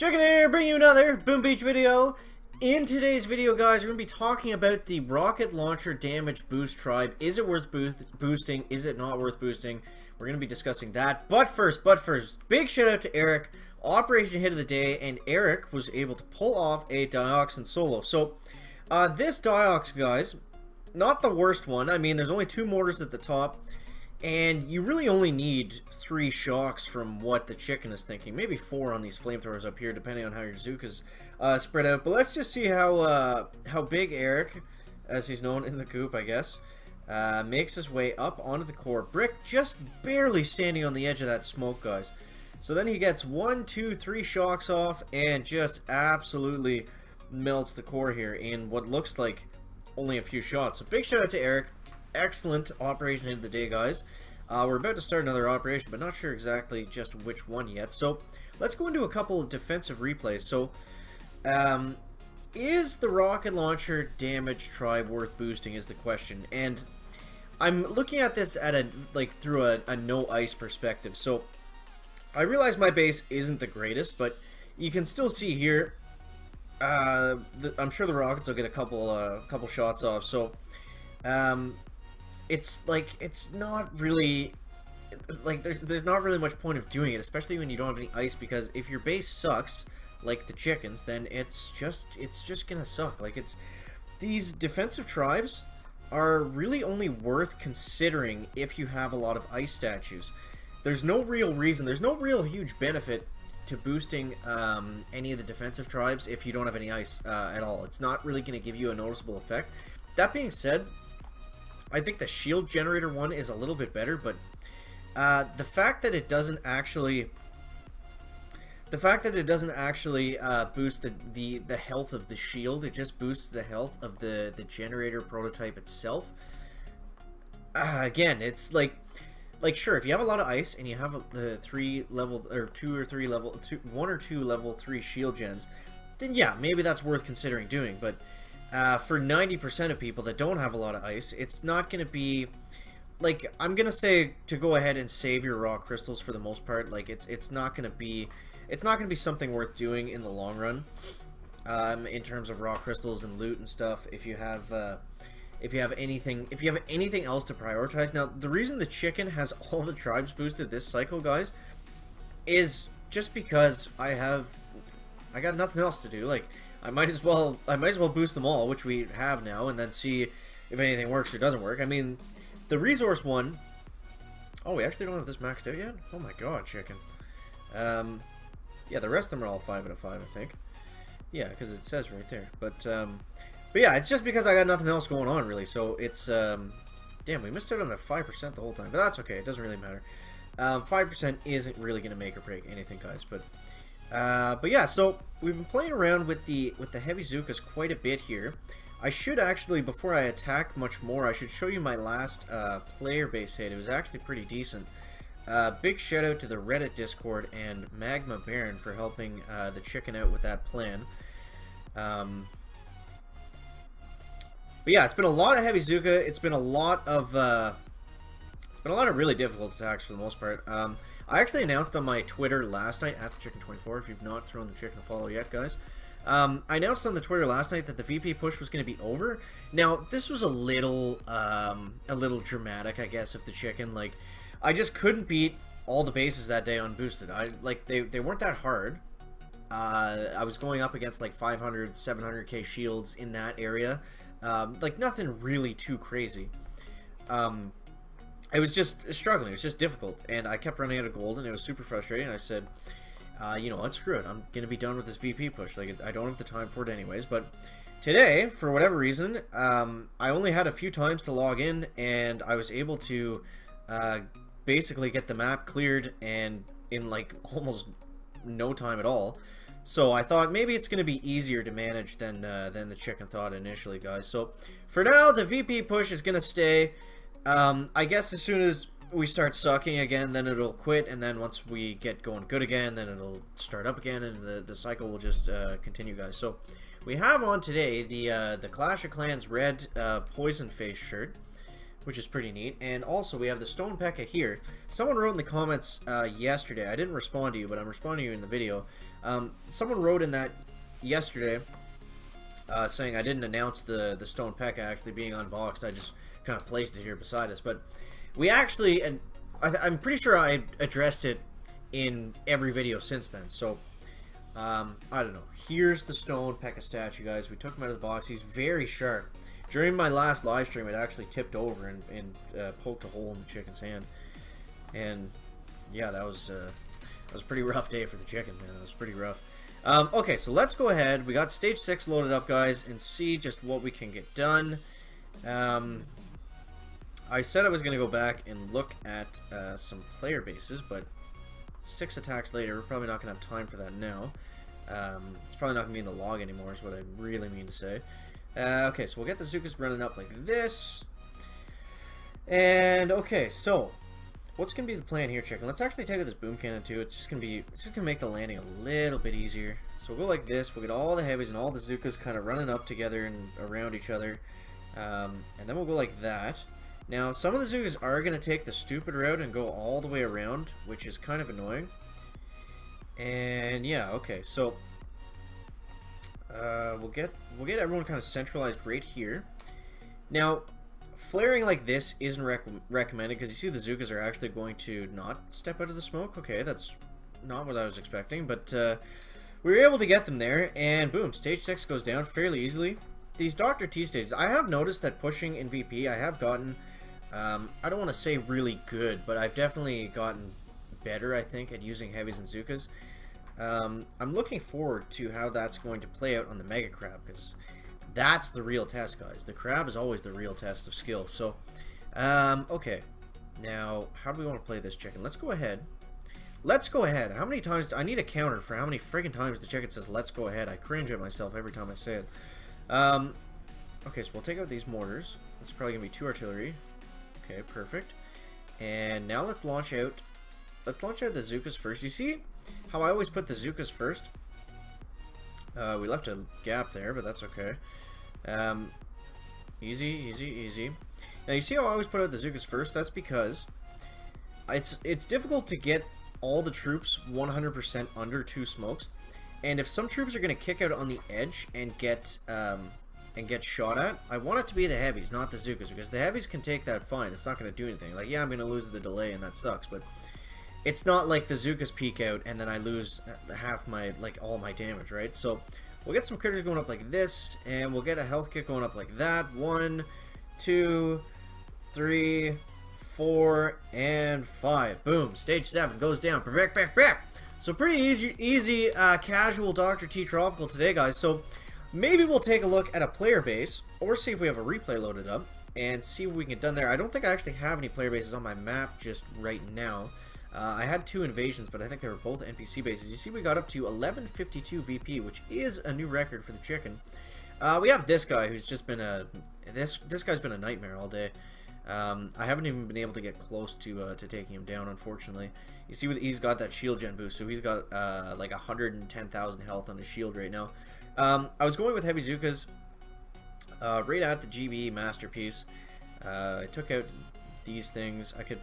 Chicken here, bringing you another Boom Beach video. In today's video, guys, we're going to be talking about the rocket launcher damage boost tribe. Is it worth boosting? Is it not worth boosting? We're going to be discussing that. But first, big shout out to Eric, Operation Hit of the Day, and Eric was able to pull off a Dioxin solo. So, this Diox, guys, not the worst one. I mean, there's only 2 mortars at the top, and you really only need 3 shocks from what the chicken is thinking. Maybe 4 on these flamethrowers up here, depending on how your Zookas spread out. But let's just see how big Eric, as he's known in the coop, I guess, makes his way up onto the core. Brick just barely standing on the edge of that smoke, guys. So then he gets 1, 2, 3 shocks off and just absolutely melts the core here in what looks like only a few shots. So big shout out to Eric. Excellent Operation Hit of the Day, guys. We're about to start another operation, but not sure exactly just which one yet. So let's go into a couple of defensive replays. So is the rocket launcher damage tribe worth boosting is the question. And I'm looking at this at through a no ice perspective. So I realize my base isn't the greatest, but you can still see here I'm sure the rockets will get a couple shots off. So it's not really there's not really much point of doing it, especially when you don't have any ice, because if your base sucks like the chickens, then it's just gonna suck. These defensive tribes are really only worth considering if you have a lot of ice statues. There's no real reason, there's no real huge benefit to boosting any of the defensive tribes if you don't have any ice at all. It's not really going to give you a noticeable effect. That being said, I think the shield generator one is a little bit better, but the fact that it doesn't actually boost the health of the shield, it just boosts the health of the generator prototype itself. Again, it's like sure, if you have a lot of ice and you have the 1 or 2 level 3 shield gens, then yeah, maybe that's worth considering doing. But for 90% of people that don't have a lot of ice, it's not going to be, I'm going to say to go ahead and save your raw crystals for the most part. It's not going to be something worth doing in the long run, in terms of raw crystals and loot and stuff. If you have anything else to prioritize. Now, the reason the chicken has all the tribes boosted this cycle, guys, is just because I got nothing else to do. I might as well boost them all, which we have now, and then see if anything works or doesn't work. I mean, the resource one. Oh, we actually don't have this maxed out yet? Oh my god, chicken. Yeah, the rest of them are all 5 out of 5, I think. Yeah, because it says right there. But yeah, it's just because I got nothing else going on, really. So it's, damn, we missed out on the 5% the whole time. But that's okay. It doesn't really matter. 5% isn't really going to make or break anything, guys. But yeah, so we've been playing around with the heavy Zookas quite a bit here. I should actually, before I attack much more, I should show you my last player base hit. It was actually pretty decent. Big shout out to the Reddit Discord and Magma Baron for helping the chicken out with that plan. But yeah, it's been a lot of heavy Zooka. It's been a lot of really difficult attacks for the most part. I actually announced on my Twitter last night at thechicken24. If you've not thrown the chicken a follow yet, guys, I announced on the Twitter last night that the VP push was going to be over. Now, this was a little dramatic, I guess, of the chicken. I just couldn't beat all the bases that day unboosted. They weren't that hard. I was going up against 500, 700k shields in that area. Nothing really too crazy. I was just struggling. It was just difficult, and I kept running out of gold, and it was super frustrating. I said, you know what, screw it. I'm gonna be done with this VP push. I don't have the time for it anyways. But today, for whatever reason, I only had a few times to log in, and I was able to basically get the map cleared, and in almost no time at all. So I thought maybe it's going to be easier to manage than the chicken thought initially, guys. So for now, the VP push is going to stay. I guess as soon as we start sucking again, then it'll quit, and then once we get going good again, then it'll start up again, and the cycle will just continue, guys. So we have on today the Clash of Clans red poison face shirt. which is pretty neat. And also, we have the Stone P.E.K.K.A here. Someone wrote in the comments yesterday. I didn't respond to you, but I'm responding to you in the video. Someone wrote in that yesterday saying I didn't announce the Stone P.E.K.K.A actually being unboxed. I just kind of placed it here beside us. But we actually, and I'm pretty sure I addressed it in every video since then. So, I don't know. Here's the Stone P.E.K.K.A statue, guys. We took him out of the box. He's very sharp. During my last live stream, it actually tipped over and poked a hole in the chicken's hand. And yeah, that was a pretty rough day for the chicken, man. That was pretty rough. Okay, so let's go ahead. We got stage 6 loaded up, guys, and see just what we can get done. I said I was going to go back and look at some player bases, but 6 attacks later, we're probably not going to have time for that now. It's probably not going to be in the log anymore, is what I really mean to say. Okay, so we'll get the Zookas running up like this. And, okay, so what's going to be the plan here, chicken? Let's actually take out this boom cannon, too. It's just going to make the landing a little bit easier. So we'll go like this. We'll get all the heavies and all the Zookas kind of running up together and around each other. And then we'll go like that. Now, some of the Zookas are going to take the stupid route and go all the way around, which is kind of annoying. And, yeah, okay, so we'll get everyone kind of centralized right here. Now, flaring like this isn't recommended because you see the Zookas are actually going to not step out of the smoke. Okay, that's not what I was expecting, but we were able to get them there, and boom, stage 6 goes down fairly easily. These Dr. T stages, I have noticed that pushing in VP, I have gotten, I don't want to say really good, but I've definitely gotten better, I think, at using heavies and Zookas. I'm looking forward to how that's going to play out on the Mega Crab, because that's the real test, guys. The Crab is always the real test of skill. So, okay. Now, how do we want to play this, chicken? Let's go ahead. Let's go ahead. How many times... I need a counter for how many friggin' times the chicken says, let's go ahead. I cringe at myself every time I say it. Okay, so we'll take out these mortars. This is probably going to be 2 artillery. Okay, perfect. And now let's launch out... Let's launch out the Zookas first. You see how I always put the Zookas first? We left a gap there, but that's okay. Easy, easy, easy. Now you see how I always put out the Zookas first? That's because it's difficult to get all the troops 100% under 2 smokes. And if some troops are going to kick out on the edge and get shot at, I want it to be the heavies, not the Zookas, because the heavies can take that fine. It's not going to do anything. Like, yeah, I'm going to lose the delay, and that sucks, but it's not like the Zookas peek out and then I lose half my, like, all my damage, right? So we'll get some critters going up like this, and we'll get a health kit going up like that. 1, 2, 3, 4, and 5. Boom. Stage 7 goes down. Back. So pretty easy casual Dr. T Tropical today, guys. So maybe we'll take a look at a player base, or see if we have a replay loaded up, and see what we can get done there. I don't think I actually have any player bases on my map just right now. I had 2 invasions, but I think they were both NPC bases. You see we got up to 1152 VP, which is a new record for the chicken. We have this guy who's just been a... This guy's been a nightmare all day. I haven't even been able to get close to taking him down, unfortunately. You see he's got that shield gen boost, so he's got like 110,000 health on his shield right now. I was going with heavy Zookas right at the GB masterpiece. I took out these things. I could...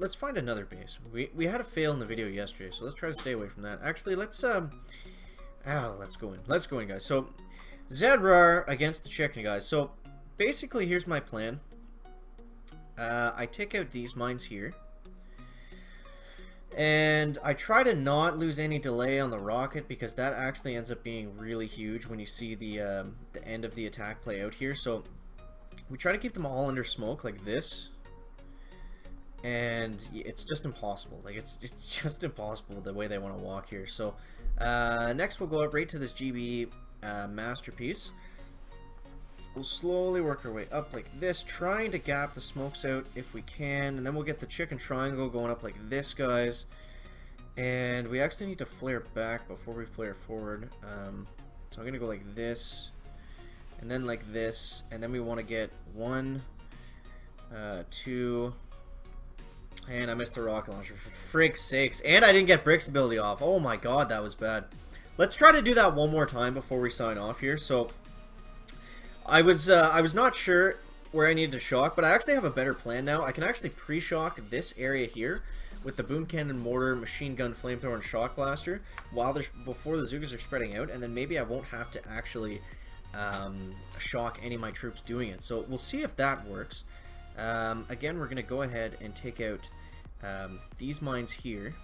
Let's find another base. We had a fail in the video yesterday, so let's try to stay away from that. Actually, let's go in. Let's go in, guys. So, Zedrar against the chicken, guys. So, basically, here's my plan. I take out these mines here. And I try to not lose any delay on the rocket, because that actually ends up being really huge when you see the end of the attack play out here. So, we try to keep them all under smoke like this. And it's just impossible. Like, it's just impossible the way they want to walk here. So next we'll go up right to this GB masterpiece. We'll slowly work our way up like this, trying to gap the smokes out if we can, and then we'll get the chicken triangle going up like this, guys. And we actually need to flare back before we flare forward. So I'm gonna go like this, and then like this, and then we want to get 1, 2. And I missed the rocket launcher, for frick's sakes. And I didn't get Brick's ability off. Oh my god, that was bad. Let's try to do that one more time before we sign off here. So, I was not sure where I needed to shock, but I actually have a better plan now. I can actually pre-shock this area here with the boom cannon, mortar, machine gun, flamethrower, and shock blaster before the Zookas are spreading out, and then maybe I won't have to actually shock any of my troops doing it. So we'll see if that works. Again, we're going to go ahead and take out these mines here.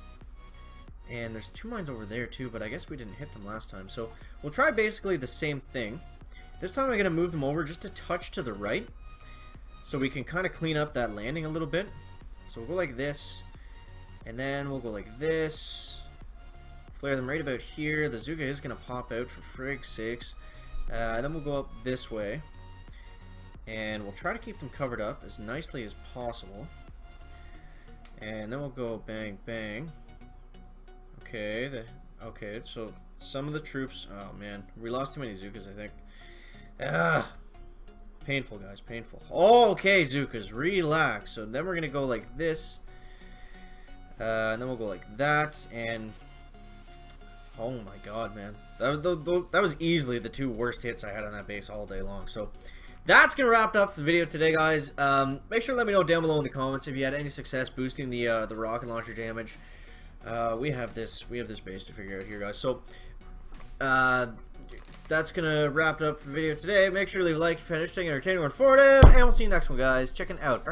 And there's 2 mines over there too, but I guess we didn't hit them last time. So we'll try basically the same thing. This time I'm going to move them over just a touch to the right, so we can kind of clean up that landing a little bit. So we'll go like this, and then we'll go like this. Flare them right about here. The Zooka is going to pop out for frig's sakes. Then we'll go up this way, and we'll try to keep them covered up as nicely as possible. And then we'll go bang, bang. Okay, okay, so some of the troops... Oh, man. We lost too many Zookas, I think. Painful, guys, painful. Oh, okay, Zookas, relax. So then we're going to go like this. And then we'll go like that, and... Oh my god, man. That was easily the 2 worst hits I had on that base all day long. So that's going to wrap it up for the video today, guys. Make sure to let me know down below in the comments if you had any success boosting the rocket launcher damage. We have this base to figure out here, guys. So that's going to wrap it up for the video today. Make sure to leave a like if you're interested, entertaining, or informative. And we'll see you next one, guys. Checking out.